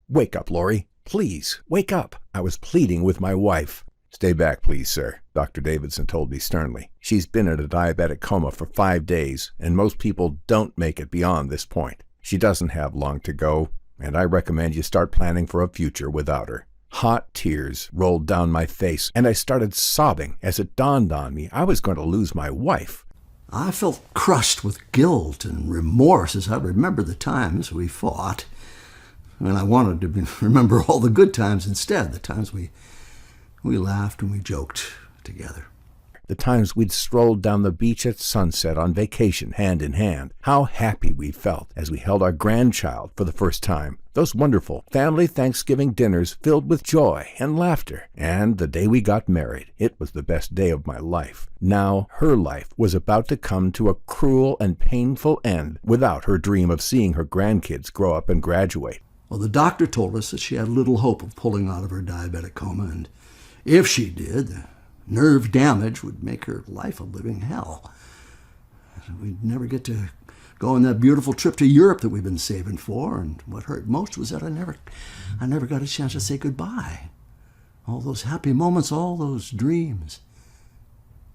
Wake up, Lori. Please, wake up. I was pleading with my wife. Stay back, please, sir, Dr. Davidson told me sternly. She's been in a diabetic coma for 5 days, and most people don't make it beyond this point. She doesn't have long to go, and I recommend you start planning for a future without her. Hot tears rolled down my face, and I started sobbing as it dawned on me I was going to lose my wife. I felt crushed with guilt and remorse as I remembered the times we fought. And I wanted to remember all the good times instead, the times we laughed and we joked together. The times we'd strolled down the beach at sunset on vacation, hand in hand. How happy we felt as we held our grandchild for the first time. Those wonderful family Thanksgiving dinners filled with joy and laughter. And the day we got married, it was the best day of my life. Now her life was about to come to a cruel and painful end without her dream of seeing her grandkids grow up and graduate. Well, the doctor told us that she had little hope of pulling out of her diabetic coma, and if she did, the nerve damage would make her life a living hell. We'd never get to go on that beautiful trip to Europe that we've been saving for, and what hurt most was that I never got a chance to say goodbye. All those happy moments, all those dreams,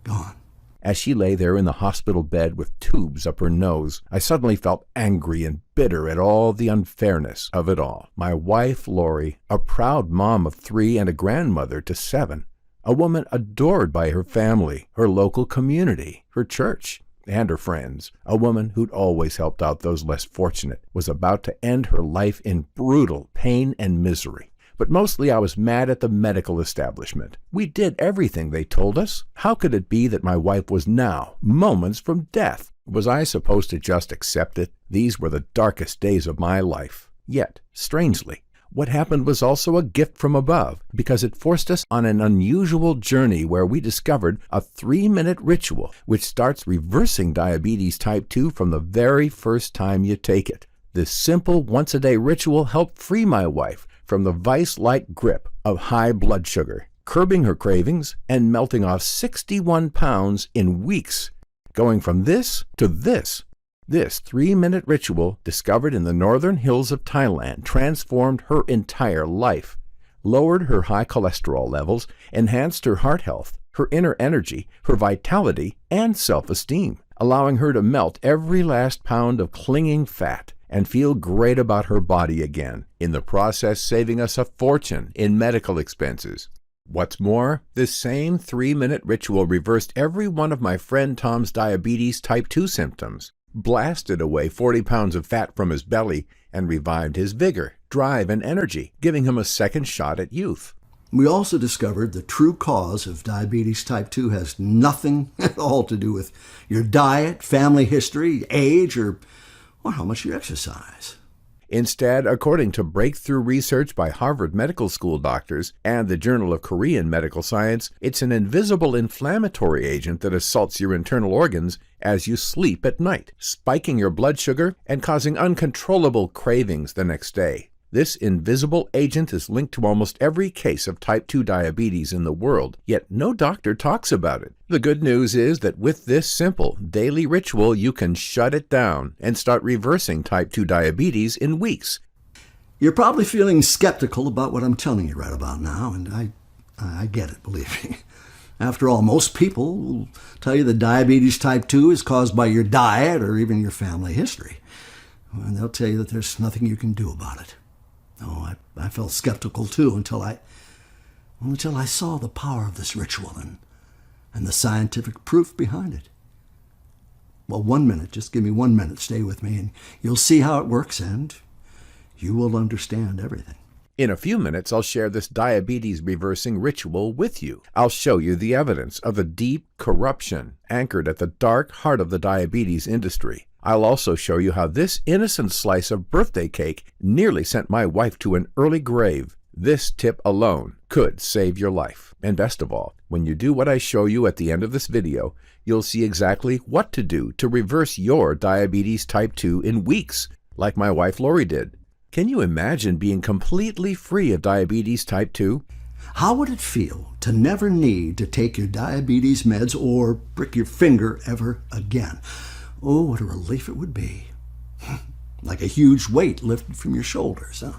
gone. As she lay there in the hospital bed with tubes up her nose, I suddenly felt angry and bitter at all the unfairness of it all. My wife, Lori, a proud mom of 3 and a grandmother to 7, a woman adored by her family, her local community, her church, and her friends, a woman who'd always helped out those less fortunate, was about to end her life in brutal pain and misery. But mostly I was mad at the medical establishment. We did everything they told us. How could it be that my wife was now moments from death? Was I supposed to just accept it? These were the darkest days of my life. Yet, strangely, what happened was also a gift from above, because it forced us on an unusual journey where we discovered a 3-minute ritual which starts reversing diabetes type 2 from the very first time you take it. This simple once-a-day ritual helped free my wife from the vice-like grip of high blood sugar, curbing her cravings and melting off 61 pounds in weeks. Going from this to this. This 3-minute ritual, discovered in the northern hills of Thailand, transformed her entire life, lowered her high cholesterol levels, enhanced her heart health, her inner energy, her vitality, and self-esteem, allowing her to melt every last pound of clinging fat and feel great about her body again, in the process saving us a fortune in medical expenses. What's more, this same 3-minute ritual reversed every one of my friend Tom's diabetes type 2 symptoms, blasted away 40 pounds of fat from his belly, and revived his vigor, drive, and energy, giving him a second shot at youth. We also discovered the true cause of diabetes type 2 has nothing at all to do with your diet, family history, age, or how much you exercise. Instead, according to breakthrough research by Harvard Medical School doctors and the Journal of Korean Medical Science, it's an invisible inflammatory agent that assaults your internal organs as you sleep at night, spiking your blood sugar and causing uncontrollable cravings the next day. This invisible agent is linked to almost every case of type 2 diabetes in the world, yet no doctor talks about it. The good news is that with this simple daily ritual, you can shut it down and start reversing type 2 diabetes in weeks. You're probably feeling skeptical about what I'm telling you right about now, and I get it, believe me. After all, most people will tell you that diabetes type 2 is caused by your diet or even your family history. And they'll tell you that there's nothing you can do about it. Oh, I felt skeptical too until I saw the power of this ritual and the scientific proof behind it. Well, 1 minute, just give me 1 minute, stay with me, and you'll see how it works, and you will understand everything. In a few minutes, I'll share this diabetes-reversing ritual with you. I'll show you the evidence of the deep corruption anchored at the dark heart of the diabetes industry. I'll also show you how this innocent slice of birthday cake nearly sent my wife to an early grave. This tip alone could save your life. And best of all, when you do what I show you at the end of this video, you'll see exactly what to do to reverse your diabetes type 2 in weeks, like my wife Lori did. Can you imagine being completely free of diabetes type 2? How would it feel to never need to take your diabetes meds or prick your finger ever again? Oh, what a relief it would be. Like a huge weight lifted from your shoulders, huh?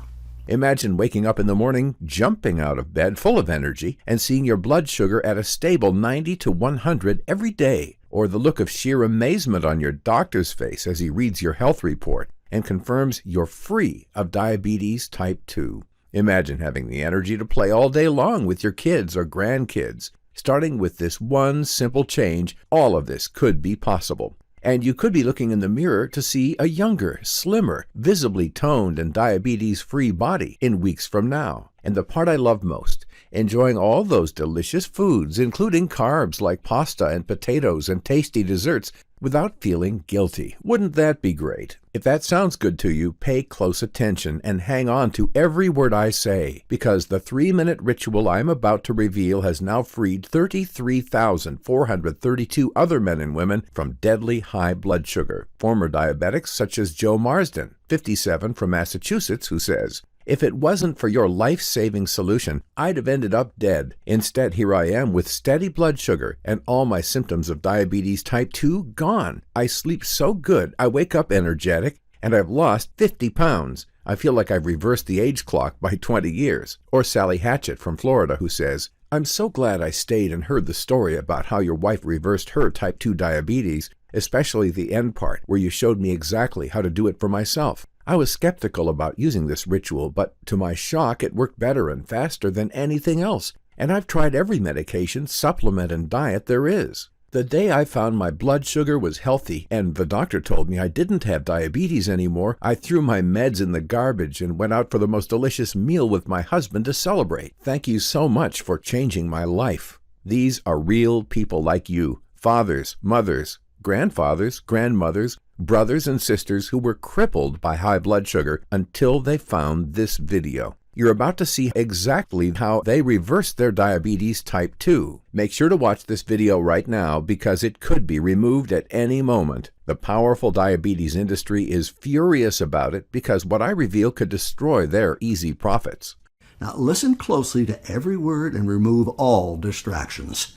Imagine waking up in the morning, jumping out of bed full of energy, and seeing your blood sugar at a stable 90 to 100 every day, or the look of sheer amazement on your doctor's face as he reads your health report and confirms you're free of diabetes type 2. Imagine having the energy to play all day long with your kids or grandkids. Starting with this one simple change, all of this could be possible. And you could be looking in the mirror to see a younger, slimmer, visibly toned and diabetes-free body in weeks from now. And the part I love most, enjoying all those delicious foods, including carbs like pasta and potatoes and tasty desserts, without feeling guilty. Wouldn't that be great? If that sounds good to you, pay close attention and hang on to every word I say, because the 3-minute ritual I'm about to reveal has now freed 33,432 other men and women from deadly high blood sugar. Former diabetics such as Joe Marsden, 57, from Massachusetts, who says, "If it wasn't for your life-saving solution, I'd have ended up dead. Instead, here I am with steady blood sugar and all my symptoms of diabetes type 2 gone. I sleep so good, I wake up energetic, and I've lost 50 pounds. I feel like I've reversed the age clock by 20 years. Or Sally Hatchett from Florida, who says, "I'm so glad I stayed and heard the story about how your wife reversed her type 2 diabetes, especially the end part where you showed me exactly how to do it for myself. I was skeptical about using this ritual, but to my shock, it worked better and faster than anything else. And I've tried every medication, supplement, and diet there is. The day I found my blood sugar was healthy and the doctor told me I didn't have diabetes anymore, I threw my meds in the garbage and went out for the most delicious meal with my husband to celebrate. Thank you so much for changing my life." These are real people like you, fathers, mothers, grandfathers, grandmothers, brothers and sisters who were crippled by high blood sugar until they found this video. You're about to see exactly how they reversed their diabetes type 2. Make sure to watch this video right now because it could be removed at any moment. The powerful diabetes industry is furious about it because what I reveal could destroy their easy profits. Now listen closely to every word and remove all distractions.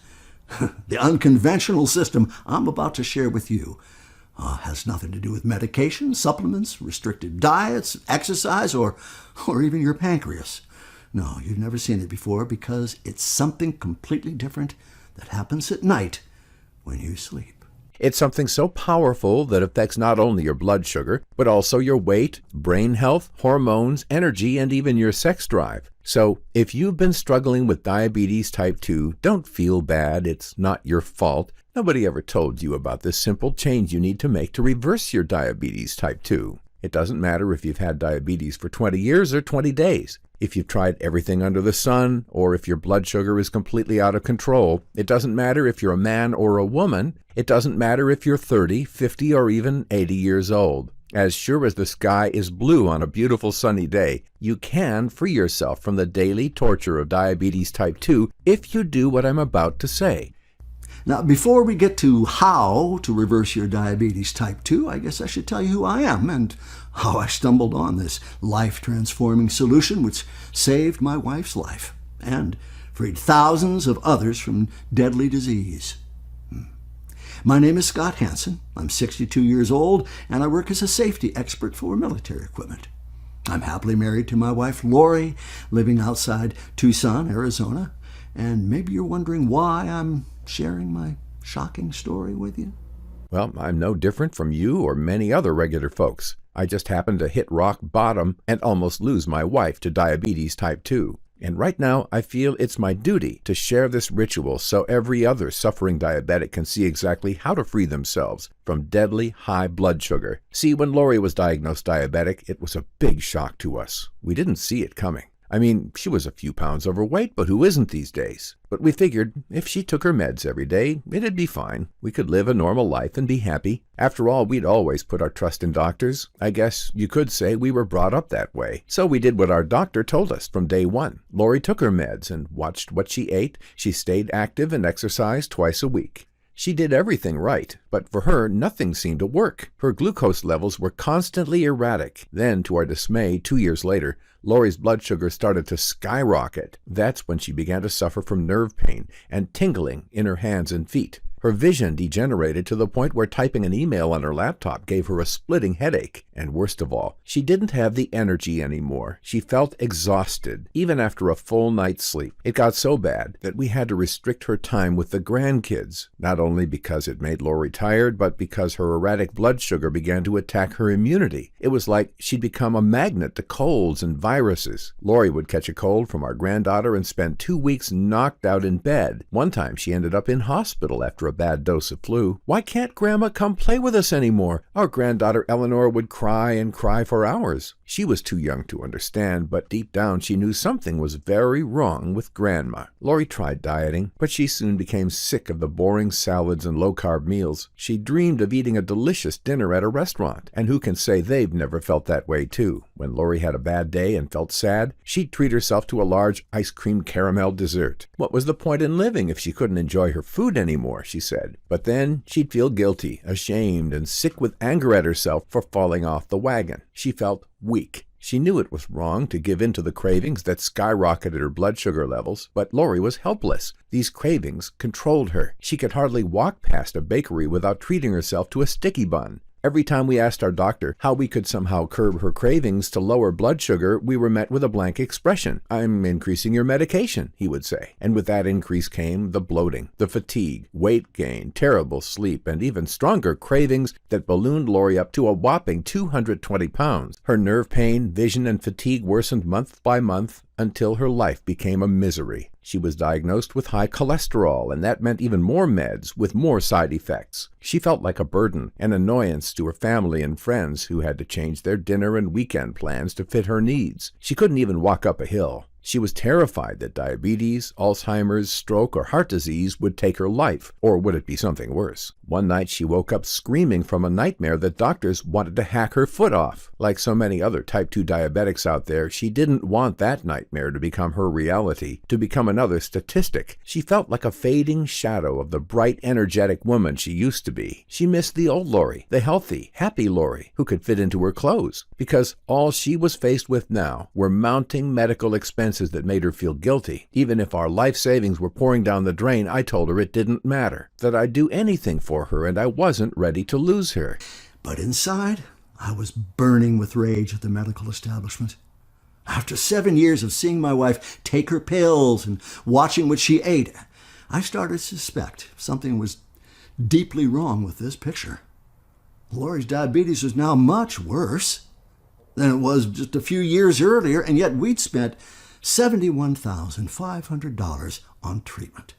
The unconventional system I'm about to share with you has nothing to do with medication, supplements, restricted diets, exercise, or even your pancreas. No, you've never seen it before because it's something completely different that happens at night when you sleep. It's something so powerful that affects not only your blood sugar, but also your weight, brain health, hormones, energy, and even your sex drive. So if you've been struggling with diabetes type 2, don't feel bad. It's not your fault. Nobody ever told you about this simple change you need to make to reverse your diabetes type 2. It doesn't matter if you've had diabetes for 20 years or 20 days. If you've tried everything under the sun, or if your blood sugar is completely out of control. It doesn't matter if you're a man or a woman. It doesn't matter if you're 30, 50, or even 80 years old. As sure as the sky is blue on a beautiful sunny day, you can free yourself from the daily torture of diabetes type 2 if you do what I'm about to say. Now, before we get to how to reverse your diabetes type 2, I guess I should tell you who I am and how I stumbled on this life-transforming solution which saved my wife's life and freed thousands of others from deadly disease. My name is Scott Hansen. I'm 62 years old, and I work as a safety expert for military equipment. I'm happily married to my wife, Lori, living outside Tucson, Arizona. And maybe you're wondering why I'm sharing my shocking story with you. Well, I'm no different from you or many other regular folks. I just happened to hit rock bottom and almost lose my wife to diabetes type 2. And right now, I feel it's my duty to share this ritual so every other suffering diabetic can see exactly how to free themselves from deadly high blood sugar. See, when Lori was diagnosed diabetic, it was a big shock to us. We didn't see it coming. I mean, she was a few pounds overweight, but who isn't these days? But we figured if she took her meds every day, it'd be fine. We could live a normal life and be happy. After all, we'd always put our trust in doctors. I guess you could say we were brought up that way. So we did what our doctor told us from day one. Lori took her meds and watched what she ate. She stayed active and exercised twice a week. She did everything right, but for her, nothing seemed to work. Her glucose levels were constantly erratic. Then, to our dismay, 2 years later, Lori's blood sugar started to skyrocket. That's when she began to suffer from nerve pain and tingling in her hands and feet. Her vision degenerated to the point where typing an email on her laptop gave her a splitting headache. And worst of all, she didn't have the energy anymore. She felt exhausted, even after a full night's sleep. It got so bad that we had to restrict her time with the grandkids, not only because it made Lori tired, but because her erratic blood sugar began to attack her immunity. It was like she'd become a magnet to colds and viruses. Lori would catch a cold from our granddaughter and spend 2 weeks knocked out in bed. One time she ended up in hospital after a bad dose of flu. "Why can't Grandma come play with us anymore?" Our granddaughter Eleanor would cry and cry for hours. She was too young to understand, but deep down she knew something was very wrong with Grandma. Lori tried dieting, but she soon became sick of the boring salads and low-carb meals. She dreamed of eating a delicious dinner at a restaurant, and who can say they've never felt that way too? When Lori had a bad day and felt sad, she'd treat herself to a large ice cream caramel dessert. What was the point in living if she couldn't enjoy her food anymore, she said. But then she'd feel guilty, ashamed, and sick with anger at herself for falling off the wagon. She felt weak. She knew it was wrong to give in to the cravings that skyrocketed her blood sugar levels, but Lori was helpless. These cravings controlled her. She could hardly walk past a bakery without treating herself to a sticky bun. Every time we asked our doctor how we could somehow curb her cravings to lower blood sugar, we were met with a blank expression. "I'm increasing your medication," he would say. And with that increase came the bloating, the fatigue, weight gain, terrible sleep, and even stronger cravings that ballooned Lori up to a whopping 220 pounds. Her nerve pain, vision, and fatigue worsened month by month until her life became a misery. She was diagnosed with high cholesterol, and that meant even more meds with more side effects. She felt like a burden, an annoyance to her family and friends who had to change their dinner and weekend plans to fit her needs. She couldn't even walk up a hill. She was terrified that diabetes, Alzheimer's, stroke, or heart disease would take her life, or would it be something worse? One night she woke up screaming from a nightmare that doctors wanted to hack her foot off. Like so many other type 2 diabetics out there, she didn't want that nightmare to become her reality, to become another statistic. She felt like a fading shadow of the bright, energetic woman she used to be. She missed the old Lori, the healthy, happy Lori, who could fit into her clothes, because all she was faced with now were mounting medical expenses that made her feel guilty. Even if our life savings were pouring down the drain, I told her it didn't matter, that I'd do anything for her and I wasn't ready to lose her. But inside, I was burning with rage at the medical establishment. After 7 years of seeing my wife take her pills and watching what she ate, I started to suspect something was deeply wrong with this picture. Lori's diabetes was now much worse than it was just a few years earlier, and yet we'd spent $71,500 on treatment.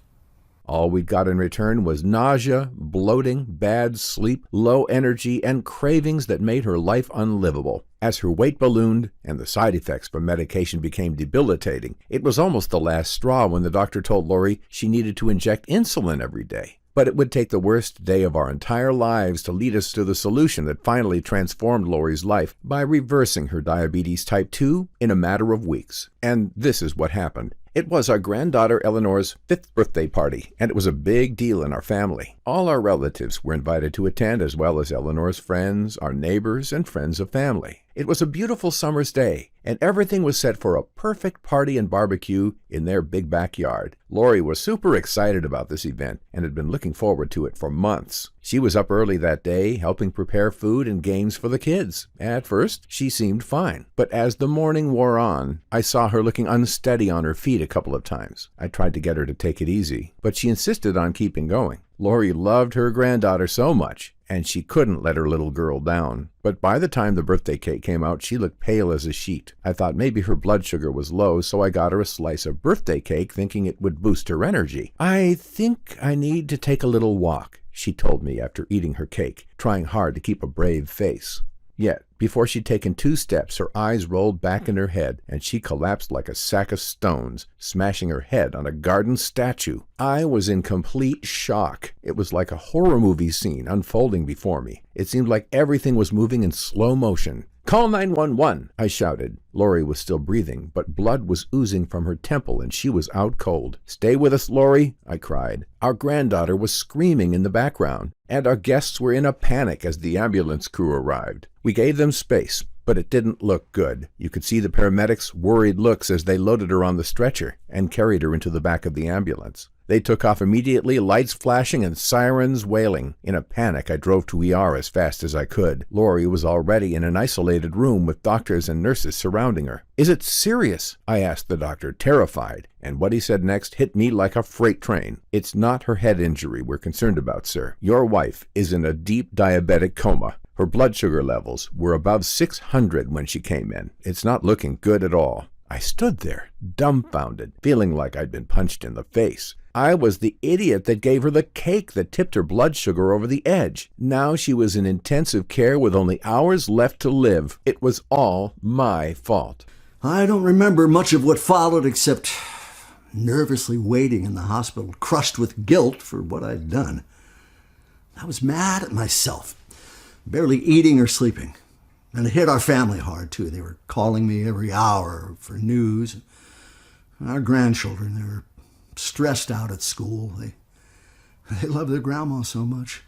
All we got in return was nausea, bloating, bad sleep, low energy, and cravings that made her life unlivable. As her weight ballooned and the side effects from medication became debilitating, it was almost the last straw when the doctor told Lori she needed to inject insulin every day. But it would take the worst day of our entire lives to lead us to the solution that finally transformed Lori's life by reversing her diabetes type 2 in a matter of weeks. And this is what happened. It was our granddaughter Eleanor's 5th birthday party, and it was a big deal in our family. All our relatives were invited to attend, as well as Eleanor's friends, our neighbors, and friends of family. It was a beautiful summer's day, and everything was set for a perfect party and barbecue in their big backyard. Lori was super excited about this event and had been looking forward to it for months. She was up early that day, helping prepare food and games for the kids. At first, she seemed fine, but as the morning wore on, I saw her looking unsteady on her feet a couple of times. I tried to get her to take it easy, but she insisted on keeping going. Lori loved her granddaughter so much, and she couldn't let her little girl down. But by the time the birthday cake came out, she looked pale as a sheet. I thought maybe her blood sugar was low, so I got her a slice of birthday cake, thinking it would boost her energy. "I think I need to take a little walk," she told me after eating her cake, trying hard to keep a brave face. Yet, before she'd taken 2 steps, her eyes rolled back in her head, and she collapsed like a sack of stones, smashing her head on a garden statue. I was in complete shock. It was like a horror movie scene unfolding before me. It seemed like everything was moving in slow motion. "Call 911, I shouted. Lori was still breathing, but blood was oozing from her temple and she was out cold. "Stay with us, Lori," I cried. Our granddaughter was screaming in the background, and our guests were in a panic as the ambulance crew arrived. We gave them space, but it didn't look good. You could see the paramedics' worried looks as they loaded her on the stretcher and carried her into the back of the ambulance. They took off immediately, lights flashing and sirens wailing. In a panic, I drove to ER as fast as I could. Lori was already in an isolated room with doctors and nurses surrounding her. "Is it serious?" I asked the doctor, terrified, and what he said next hit me like a freight train. "It's not her head injury we're concerned about, sir. Your wife is in a deep diabetic coma. Her blood sugar levels were above 600 when she came in. It's not looking good at all." I stood there, dumbfounded, feeling like I'd been punched in the face. I was the idiot that gave her the cake that tipped her blood sugar over the edge. Now she was in intensive care with only hours left to live. It was all my fault. I don't remember much of what followed except nervously waiting in the hospital, crushed with guilt for what I'd done. I was mad at myself, barely eating or sleeping. And it hit our family hard, too. They were calling me every hour for news. Our grandchildren, they were stressed out at school. They love their grandma so much.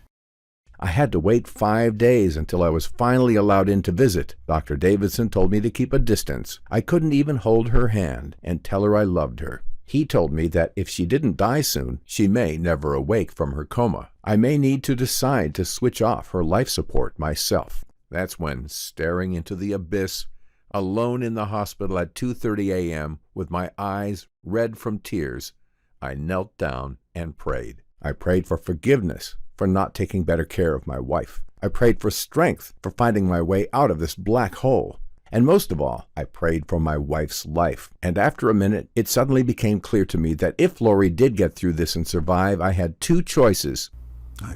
I had to wait 5 days until I was finally allowed in to visit. Dr. Davidson told me to keep a distance. I couldn't even hold her hand and tell her I loved her. He told me that if she didn't die soon, she may never awake from her coma. I may need to decide to switch off her life support myself. That's when, staring into the abyss, alone in the hospital at 2:30 a.m., with my eyes red from tears, I knelt down and prayed. I prayed for forgiveness for not taking better care of my wife. I prayed for strength for finding my way out of this black hole. And most of all, I prayed for my wife's life. And after a minute, it suddenly became clear to me that if Lori did get through this and survive, I had two choices.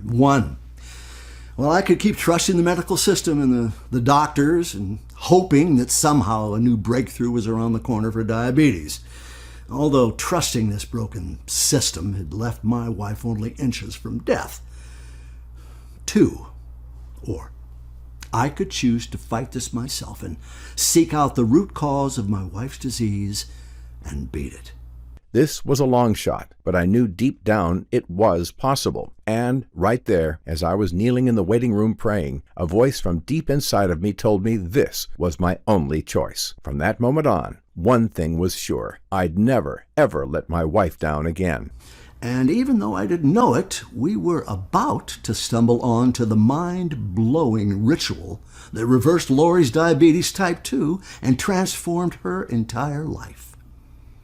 One, well, I could keep trusting the medical system and the doctors and hoping that somehow a new breakthrough was around the corner for diabetes. Although trusting this broken system had left my wife only inches from death. Two, or I could choose to fight this myself and seek out the root cause of my wife's disease and beat it. This was a long shot, but I knew deep down it was possible. And right there, as I was kneeling in the waiting room praying, a voice from deep inside of me told me this was my only choice. From that moment on, one thing was sure. I'd never, ever let my wife down again. And even though I didn't know it, we were about to stumble on to the mind-blowing ritual that reversed Lori's diabetes type 2 and transformed her entire life.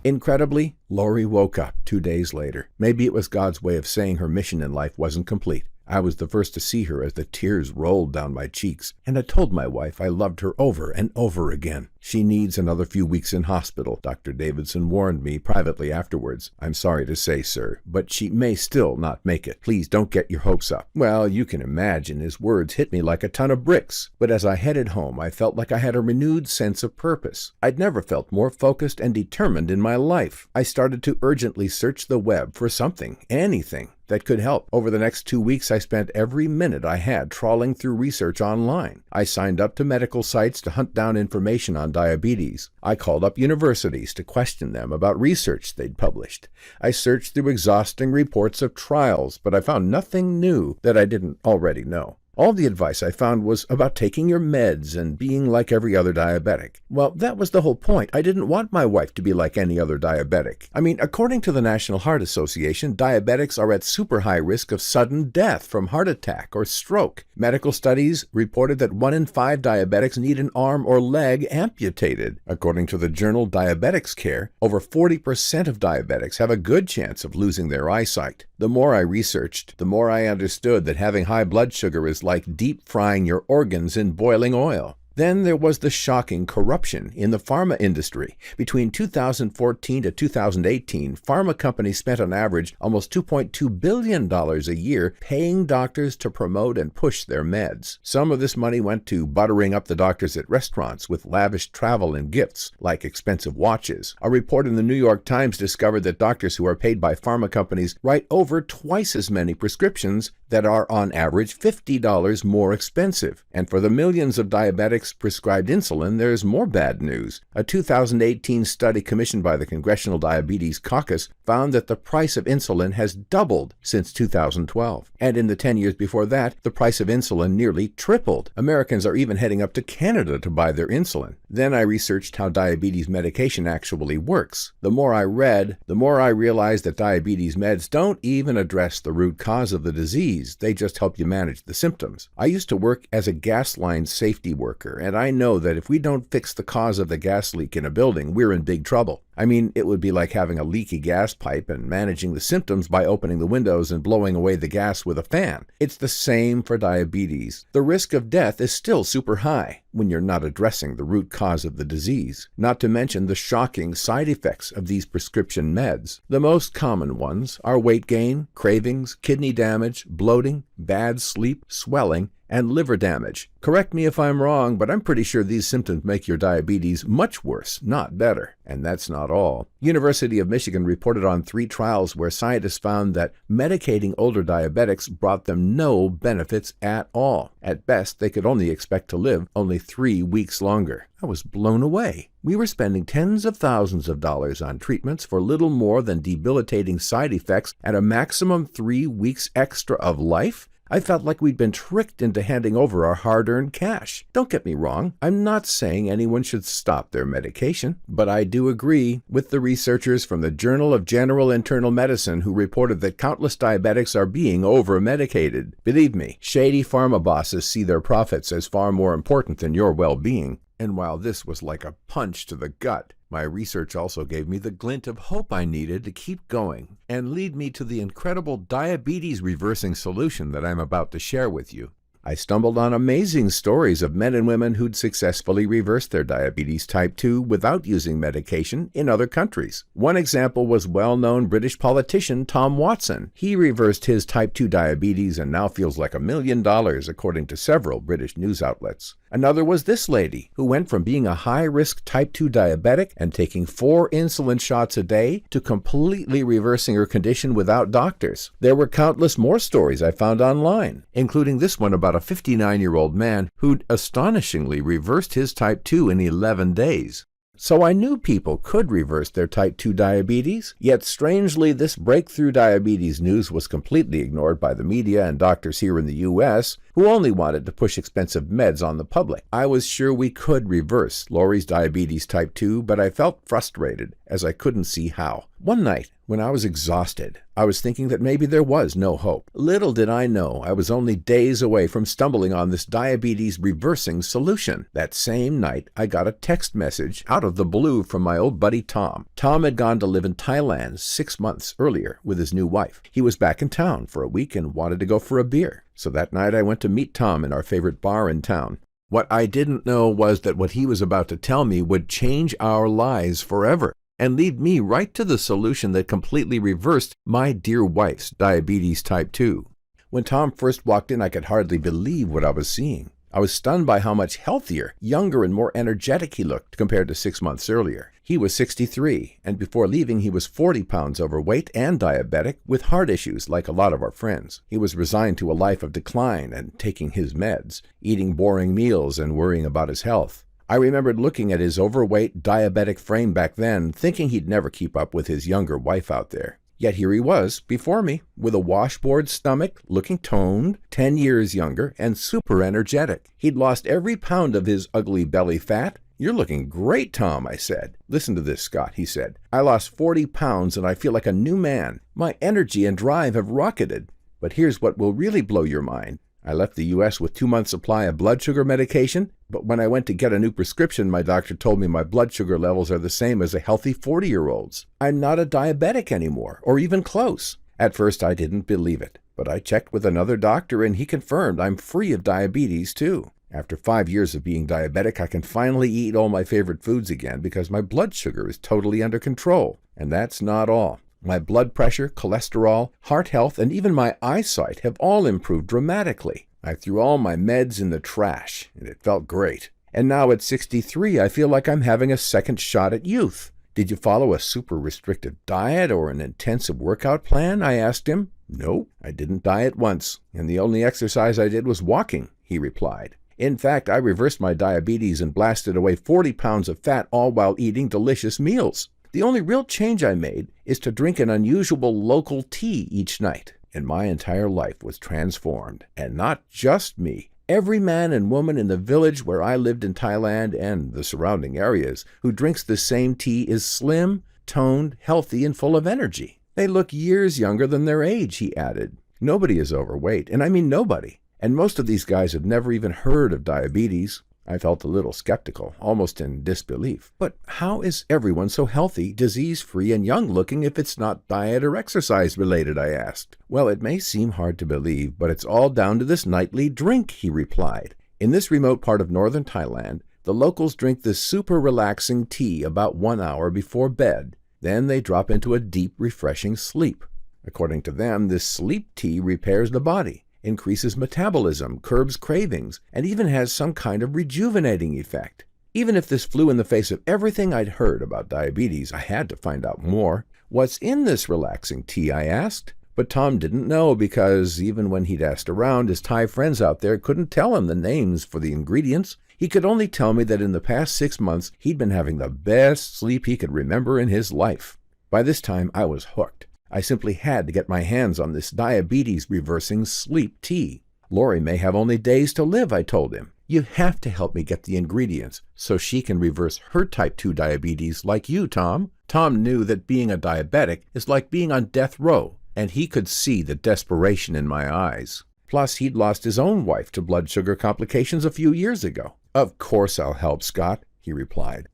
Incredibly, Lori woke up 2 days later. Maybe it was God's way of saying her mission in life wasn't complete. I was the first to see her as the tears rolled down my cheeks, and I told my wife I loved her over and over again. She needs another few weeks in hospital, Dr. Davidson warned me privately afterwards. I'm sorry to say, sir, but she may still not make it. Please don't get your hopes up. Well, you can imagine his words hit me like a ton of bricks. But as I headed home, I felt like I had a renewed sense of purpose. I'd never felt more focused and determined in my life. I started to urgently search the web for something, anything, that could help. Over the next 2 weeks, I spent every minute I had trawling through research online. I signed up to medical sites to hunt down information on diabetes. I called up universities to question them about research they'd published. I searched through exhausting reports of trials, but I found nothing new that I didn't already know. All the advice I found was about taking your meds and being like every other diabetic. Well, that was the whole point. I didn't want my wife to be like any other diabetic. I mean, according to the National Heart Association, diabetics are at super high risk of sudden death from heart attack or stroke. Medical studies reported that 1 in 5 diabetics need an arm or leg amputated. According to the journal Diabetics Care, over 40% of diabetics have a good chance of losing their eyesight. The more I researched, the more I understood that having high blood sugar is like deep frying your organs in boiling oil. Then there was the shocking corruption in the pharma industry. Between 2014 to 2018, pharma companies spent on average almost $2.2 billion a year paying doctors to promote and push their meds. Some of this money went to buttering up the doctors at restaurants with lavish travel and gifts, like expensive watches. A report in the New York Times discovered that doctors who are paid by pharma companies write over twice as many prescriptions that are on average $50 more expensive. And for the millions of diabetics diabetics prescribed insulin, there's more bad news. A 2018 study commissioned by the Congressional Diabetes Caucus found that the price of insulin has doubled since 2012. And in the 10 years before that, the price of insulin nearly tripled. Americans are even heading up to Canada to buy their insulin. Then I researched how diabetes medication actually works. The more I read, the more I realized that diabetes meds don't even address the root cause of the disease. They just help you manage the symptoms. I used to work as a gas line safety worker, and I know that if we don't fix the cause of the gas leak in a building, we're in big trouble. I mean, it would be like having a leaky gas pipe and managing the symptoms by opening the windows and blowing away the gas with a fan. It's the same for diabetes. The risk of death is still super high when you're not addressing the root cause of the disease, not to mention the shocking side effects of these prescription meds. The most common ones are weight gain, cravings, kidney damage, bloating, bad sleep, swelling, and liver damage. Correct me if I'm wrong, but I'm pretty sure these symptoms make your diabetes much worse, not better. And that's not all. University of Michigan reported on 3 trials where scientists found that medicating older diabetics brought them no benefits at all. At best, they could only expect to live only 3 weeks longer. I was blown away. We were spending tens of thousands of dollars on treatments for little more than debilitating side effects at a maximum 3 weeks extra of life? I felt like we'd been tricked into handing over our hard-earned cash. Don't get me wrong, I'm not saying anyone should stop their medication, but I do agree with the researchers from the Journal of General Internal Medicine who reported that countless diabetics are being over-medicated. Believe me, shady pharma bosses see their profits as far more important than your well-being. And while this was like a punch to the gut, my research also gave me the glint of hope I needed to keep going and lead me to the incredible diabetes-reversing solution that I'm about to share with you. I stumbled on amazing stories of men and women who'd successfully reversed their diabetes type 2 without using medication in other countries. One example was well-known British politician Tom Watson. He reversed his type 2 diabetes and now feels like $1 million, according to several British news outlets. Another was this lady, who went from being a high-risk type 2 diabetic and taking 4 insulin shots a day to completely reversing her condition without doctors. There were countless more stories I found online, including this one about a 59-year-old man who'd astonishingly reversed his type 2 in 11 days. So I knew people could reverse their type 2 diabetes, yet strangely this breakthrough diabetes news was completely ignored by the media and doctors here in the U.S., who only wanted to push expensive meds on the public. I was sure we could reverse Lori's diabetes type 2, but I felt frustrated as I couldn't see how. One night, when I was exhausted, I was thinking that maybe there was no hope. Little did I know I was only days away from stumbling on this diabetes reversing solution. That same night, I got a text message out of the blue from my old buddy Tom. Tom had gone to live in Thailand 6 months earlier with his new wife. He was back in town for a week and wanted to go for a beer. So that night I went to meet Tom in our favorite bar in town. What I didn't know was that what he was about to tell me would change our lives forever and lead me right to the solution that completely reversed my dear wife's diabetes type 2. When Tom first walked in, I could hardly believe what I was seeing. I was stunned by how much healthier, younger, and more energetic he looked compared to 6 months earlier. He was 63, and before leaving he was 40 pounds overweight and diabetic with heart issues like a lot of our friends. He was resigned to a life of decline and taking his meds, eating boring meals and worrying about his health. I remembered looking at his overweight, diabetic frame back then, thinking he'd never keep up with his younger wife out there. Yet here he was, before me, with a washboard stomach, looking toned, 10 years younger, and super energetic. He'd lost every pound of his ugly belly fat. "You're looking great, Tom," I said. "Listen to this, Scott," he said. "I lost 40 pounds and I feel like a new man. My energy and drive have rocketed. But here's what will really blow your mind. I left the U.S. with 2 months' supply of blood sugar medication, but when I went to get a new prescription, my doctor told me my blood sugar levels are the same as a healthy 40-year-old's. I'm not a diabetic anymore, or even close." At first, I didn't believe it, but I checked with another doctor and he confirmed I'm free of diabetes too. After 5 years of being diabetic, I can finally eat all my favorite foods again because my blood sugar is totally under control. And that's not all. My blood pressure, cholesterol, heart health, and even my eyesight have all improved dramatically. I threw all my meds in the trash, and it felt great. And now at 63, I feel like I'm having a second shot at youth. "Did you follow a super restrictive diet or an intensive workout plan?" I asked him. "No, I didn't diet once, and the only exercise I did was walking," he replied. In fact, I reversed my diabetes and blasted away 40 pounds of fat, all while eating delicious meals. The only real change I made is to drink an unusual local tea each night, and my entire life was transformed. And not just me. Every man and woman in the village where I lived in Thailand and the surrounding areas who drinks the same tea is slim, toned, healthy, and full of energy. They look years younger than their age, he added. Nobody is overweight, and I mean nobody. And most of these guys have never even heard of diabetes. I felt a little skeptical, almost in disbelief. But how is everyone so healthy, disease-free, and young-looking if it's not diet or exercise-related, I asked. Well, it may seem hard to believe, but it's all down to this nightly drink, he replied. In this remote part of northern Thailand, the locals drink this super relaxing tea about 1 hour before bed. Then they drop into a deep, refreshing sleep. According to them, this sleep tea repairs the body, increases metabolism, curbs cravings, and even has some kind of rejuvenating effect. Even if this flew in the face of everything I'd heard about diabetes, I had to find out more. What's in this relaxing tea, I asked. But Tom didn't know because even when he'd asked around, his Thai friends out there couldn't tell him the names for the ingredients. He could only tell me that in the past 6 months, he'd been having the best sleep he could remember in his life. By this time, I was hooked. I simply had to get my hands on this diabetes-reversing sleep tea. Lori may have only days to live, I told him. You have to help me get the ingredients so she can reverse her type 2 diabetes like you, Tom. Tom knew that being a diabetic is like being on death row, and he could see the desperation in my eyes. Plus, he'd lost his own wife to blood sugar complications a few years ago. Of course I'll help, Scott, he replied.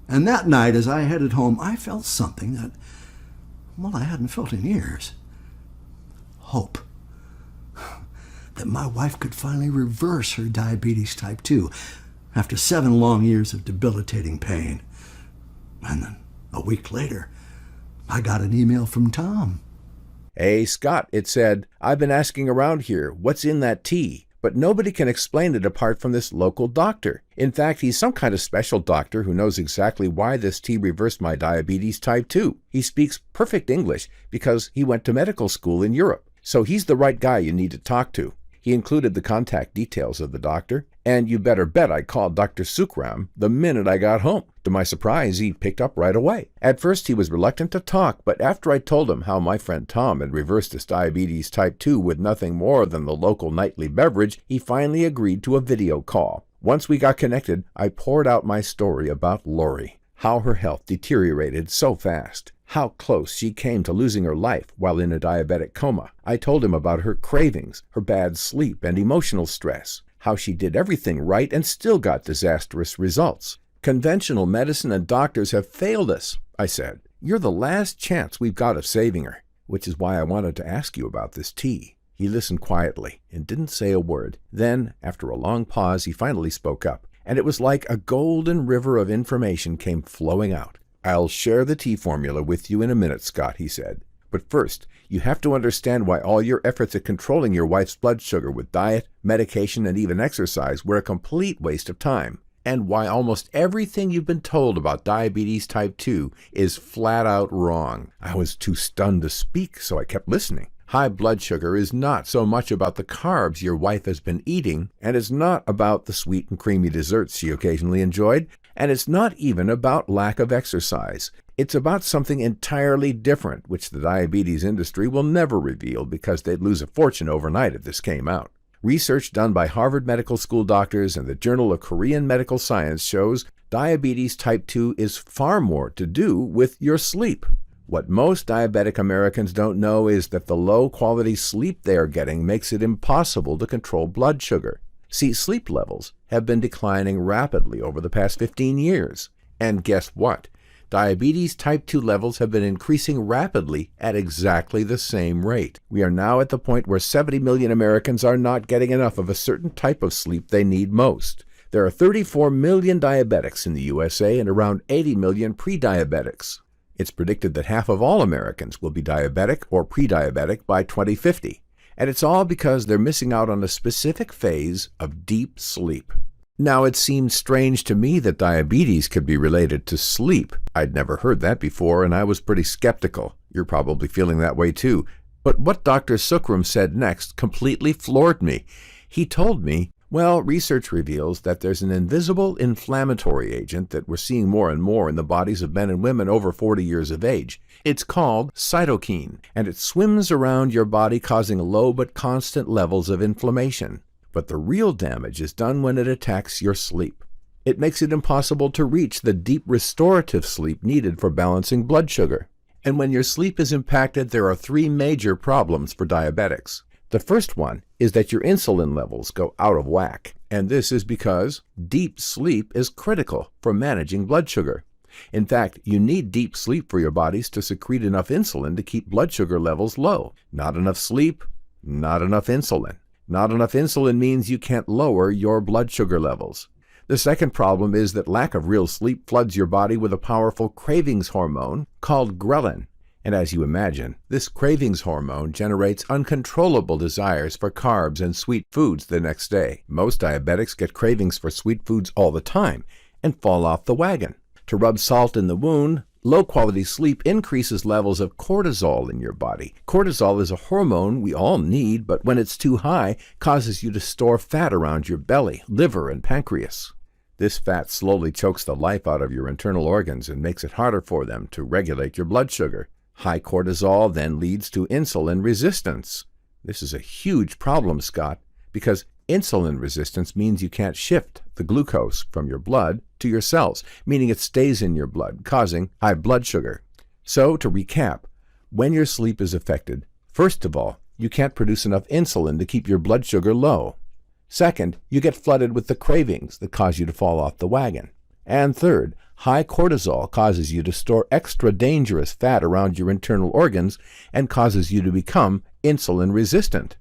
And that night, as I headed home, I felt something that, well, I hadn't felt in years. Hope. That my wife could finally reverse her diabetes type 2 after 7 long years of debilitating pain. And then, a week later, I got an email from Tom. Hey, Scott, it said, I've been asking around here, what's in that tea? But nobody can explain it apart from this local doctor. In fact, he's some kind of special doctor who knows exactly why this tea reversed my diabetes type 2. He speaks perfect English because he went to medical school in Europe. So he's the right guy you need to talk to. He included the contact details of the doctor, and you better bet I called Dr. Sukram the minute I got home. To my surprise, he picked up right away. At first, he was reluctant to talk, but after I told him how my friend Tom had reversed his diabetes type 2 with nothing more than the local nightly beverage, he finally agreed to a video call. Once we got connected, I poured out my story about Lori, how her health deteriorated so fast, how close she came to losing her life while in a diabetic coma. I told him about her cravings, her bad sleep, and emotional stress, how she did everything right and still got disastrous results. Conventional medicine and doctors have failed us, I said. You're the last chance we've got of saving her, which is why I wanted to ask you about this tea. He listened quietly and didn't say a word. Then, after a long pause, he finally spoke up, and it was like a golden river of information came flowing out. I'll share the tea formula with you in a minute, Scott, he said. But first, you have to understand why all your efforts at controlling your wife's blood sugar with diet, medication, and even exercise were a complete waste of time, and why almost everything you've been told about diabetes type 2 is flat out wrong. I was too stunned to speak, so I kept listening. High blood sugar is not so much about the carbs your wife has been eating, and it's not about the sweet and creamy desserts she occasionally enjoyed, and it's not even about lack of exercise. It's about something entirely different, which the diabetes industry will never reveal because they'd lose a fortune overnight if this came out. Research done by Harvard Medical School doctors and the Journal of Korean Medical Science shows diabetes type 2 is far more to do with your sleep. What most diabetic Americans don't know is that the low-quality sleep they are getting makes it impossible to control blood sugar. See, sleep levels have been declining rapidly over the past 15 years. And guess what? Diabetes type 2 levels have been increasing rapidly at exactly the same rate. We are now at the point where 70 million Americans are not getting enough of a certain type of sleep they need most. There are 34 million diabetics in the USA and around 80 million pre-diabetics. It's predicted that half of all Americans will be diabetic or pre-diabetic by 2050. And it's all because they're missing out on a specific phase of deep sleep. Now, it seemed strange to me that diabetes could be related to sleep. I'd never heard that before, and I was pretty skeptical. You're probably feeling that way too. But what Dr. Sukram said next completely floored me. He told me, Well, research reveals that there's an invisible inflammatory agent that we're seeing more and more in the bodies of men and women over 40 years of age. It's called cytokine, and it swims around your body causing low but constant levels of inflammation. But the real damage is done when it attacks your sleep. It makes it impossible to reach the deep restorative sleep needed for balancing blood sugar. And when your sleep is impacted, there are 3 major problems for diabetics. The first one is that your insulin levels go out of whack, and this is because deep sleep is critical for managing blood sugar. In fact, you need deep sleep for your bodies to secrete enough insulin to keep blood sugar levels low. Not enough sleep, not enough insulin. Not enough insulin means you can't lower your blood sugar levels. The second problem is that lack of real sleep floods your body with a powerful cravings hormone called ghrelin. And as you imagine, this cravings hormone generates uncontrollable desires for carbs and sweet foods the next day. Most diabetics get cravings for sweet foods all the time and fall off the wagon. To rub salt in the wound, low-quality sleep increases levels of cortisol in your body. Cortisol is a hormone we all need, but when it's too high, causes you to store fat around your belly, liver, and pancreas. This fat slowly chokes the life out of your internal organs and makes it harder for them to regulate your blood sugar. High cortisol then leads to insulin resistance. This is a huge problem, Scott, because insulin resistance means you can't shift the glucose from your blood to your cells, meaning it stays in your blood, causing high blood sugar. So, to recap, when your sleep is affected, first of all, you can't produce enough insulin to keep your blood sugar low. Second, you get flooded with the cravings that cause you to fall off the wagon. And third, high cortisol causes you to store extra dangerous fat around your internal organs and causes you to become insulin resistant.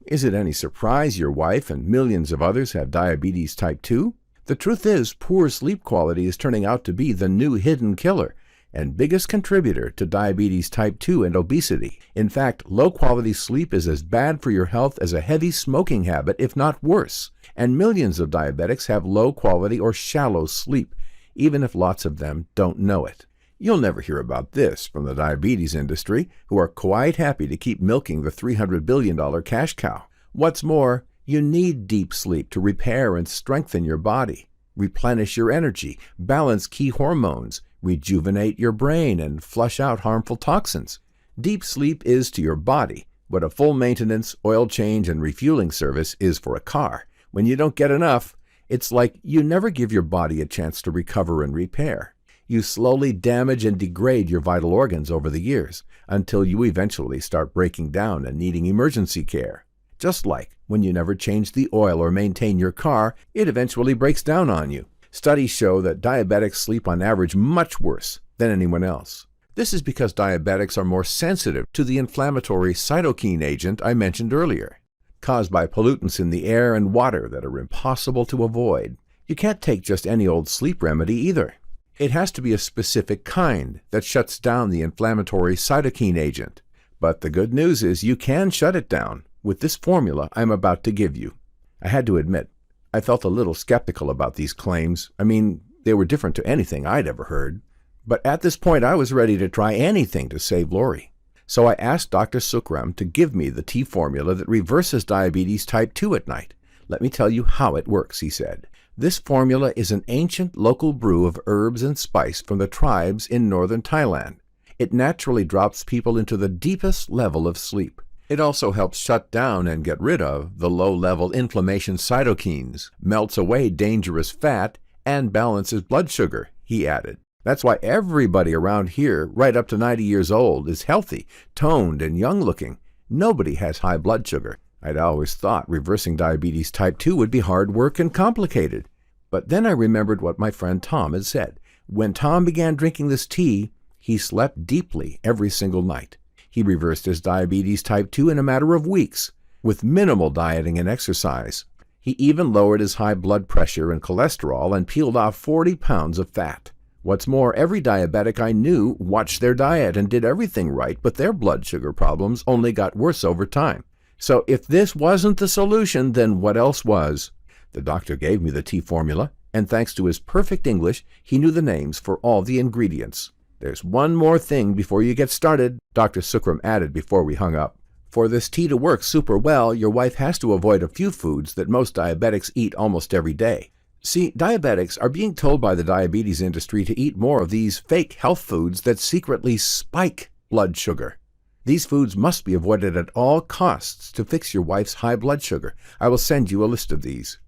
Is it any surprise your wife and millions of others have diabetes type 2? The truth is, poor sleep quality is turning out to be the new hidden killer and biggest contributor to diabetes type 2 and obesity. In fact, low-quality sleep is as bad for your health as a heavy smoking habit, if not worse. And millions of diabetics have low-quality or shallow sleep, even if lots of them don't know it. You'll never hear about this from the diabetes industry, who are quite happy to keep milking the $300 billion cash cow. What's more, you need deep sleep to repair and strengthen your body, replenish your energy, balance key hormones, rejuvenate your brain, and flush out harmful toxins. Deep sleep is to your body what a full maintenance, oil change, and refueling service is for a car. When you don't get enough, it's like you never give your body a chance to recover and repair. You slowly damage and degrade your vital organs over the years until you eventually start breaking down and needing emergency care. Just like when you never change the oil or maintain your car, it eventually breaks down on you. Studies show that diabetics sleep on average much worse than anyone else. This is because diabetics are more sensitive to the inflammatory cytokine agent I mentioned earlier, caused by pollutants in the air and water that are impossible to avoid. You can't take just any old sleep remedy either. It has to be a specific kind that shuts down the inflammatory cytokine agent. But the good news is you can shut it down with this formula I'm about to give you. I had to admit, I felt a little skeptical about these claims. I mean, they were different to anything I'd ever heard. But at this point, I was ready to try anything to save Lori. So I asked Dr. Sukram to give me the tea formula that reverses diabetes type 2 at night. Let me tell you how it works, he said. This formula is an ancient local brew of herbs and spice from the tribes in northern Thailand. It naturally drops people into the deepest level of sleep. It also helps shut down and get rid of the low-level inflammation cytokines, melts away dangerous fat, and balances blood sugar, he added. That's why everybody around here, right up to 90 years old, is healthy, toned, and young-looking. Nobody has high blood sugar. I'd always thought reversing diabetes type 2 would be hard work and complicated. But then I remembered what my friend Tom had said. When Tom began drinking this tea, he slept deeply every single night. He reversed his diabetes type 2 in a matter of weeks, with minimal dieting and exercise. He even lowered his high blood pressure and cholesterol and peeled off 40 pounds of fat. What's more, every diabetic I knew watched their diet and did everything right, but their blood sugar problems only got worse over time. So if this wasn't the solution, then what else was? The doctor gave me the tea formula, and thanks to his perfect English, he knew the names for all the ingredients. There's one more thing before you get started, Dr. Sukram added before we hung up. For this tea to work super well, your wife has to avoid a few foods that most diabetics eat almost every day. See, diabetics are being told by the diabetes industry to eat more of these fake health foods that secretly spike blood sugar. These foods must be avoided at all costs to fix your wife's high blood sugar. I will send you a list of these.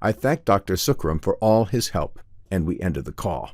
I thanked Dr. Sukram for all his help, and we ended the call.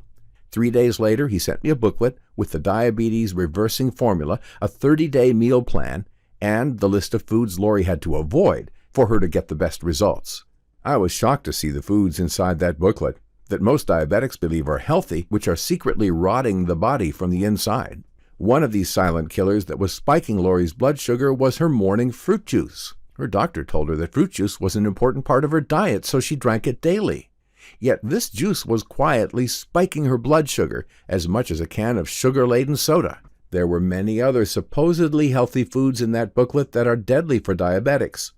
3 days later, he sent me a booklet with the diabetes reversing formula, a 30-day meal plan, and the list of foods Lori had to avoid for her to get the best results. I was shocked to see the foods inside that booklet that most diabetics believe are healthy, which are secretly rotting the body from the inside. One of these silent killers that was spiking Lori's blood sugar was her morning fruit juice. Her doctor told her that fruit juice was an important part of her diet, so she drank it daily. Yet this juice was quietly spiking her blood sugar as much as a can of sugar-laden soda. There were many other supposedly healthy foods in that booklet that are deadly for diabetics.